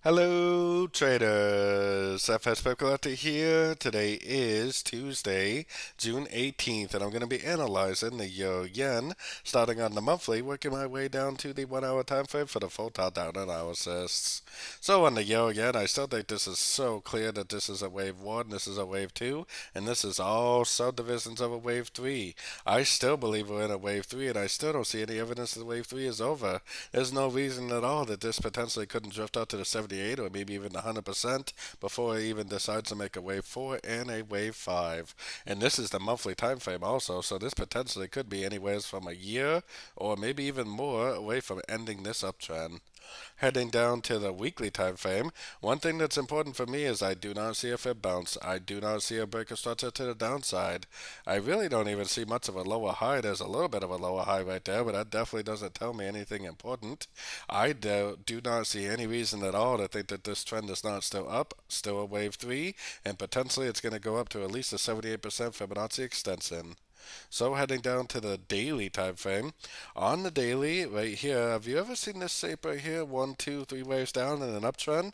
Hello, traders. FX Pip Collector here. Today is Tuesday, June 18th, and I'm going to be analyzing the euro yen, starting on the monthly, working my way down to the 1 hour time frame for the full top down analysis. So, on the euro yen, I still think this is so clear that this is a wave 1, this is a wave 2, and this is all subdivisions of a wave 3. I still believe we're in a wave 3, and I still don't see any evidence that wave 3 is over. There's no reason at all that this potentially couldn't drift out to the 78 or maybe even 100% before it even decides to make a wave 4 and a wave 5. And this is the monthly time frame also, so this potentially could be anywhere from a year or maybe even more away from ending this uptrend. Heading down to the weekly time frame, one thing that's important for me is I do not see a fib bounce. I do not see a break of structure to the downside. I really don't even see much of a lower high. There's a little bit of a lower high right there, but that definitely doesn't tell me anything important. I do not see any reason at all to think that this trend is not still up, still a wave 3, and potentially it's going to go up to at least a 78% Fibonacci extension. So heading down to the daily time frame, on the daily right here, have you ever seen this shape right here? One, two, three waves down in an uptrend.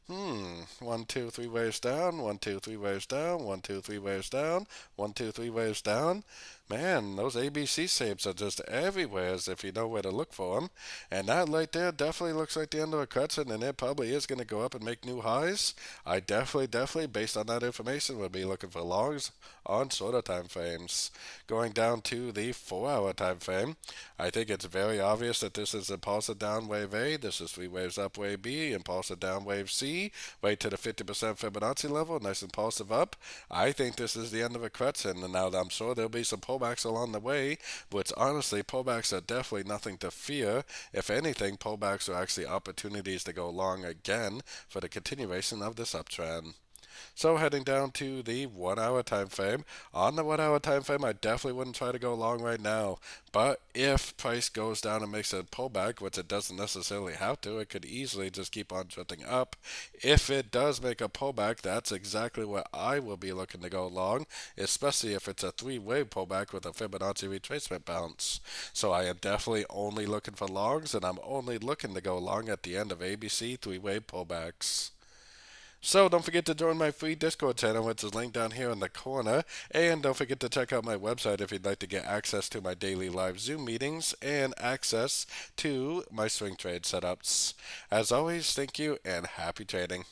One, two, three waves down, one, two, three waves down, one, two, three waves down, one, two, three waves down. Man, those ABC shapes are just everywhere as if you know where to look for them. And that right there definitely looks like the end of a correction, and it probably is going to go up and make new highs. I definitely, based on that information, would be looking for longs on shorter time frames. Going down to the 4 hour time frame, I think it's very obvious that this is impulsive down wave A, this is three waves up wave B, impulsive down wave C, right to the 50% Fibonacci level, nice impulsive up. I think this is the end of a correction, and now I'm sure there'll be some pullbacks along the way, but honestly, pullbacks are definitely nothing to fear. If anything, pullbacks are actually opportunities to go long again for the continuation of this uptrend. So heading down to the 1 hour time frame. On the 1 hour time frame, I definitely wouldn't try to go long right now. But if price goes down and makes a pullback, which it doesn't necessarily have to, it could easily just keep on drifting up. If it does make a pullback, that's exactly where I will be looking to go long, especially if it's a three-wave pullback with a Fibonacci retracement bounce. So I am definitely only looking for longs, and I'm only looking to go long at the end of ABC three-wave pullbacks. So don't forget to join my free Discord channel, which is linked down here in the corner. And don't forget to check out my website if you'd like to get access to my daily live Zoom meetings and access to my swing trade setups. As always, thank you and happy trading.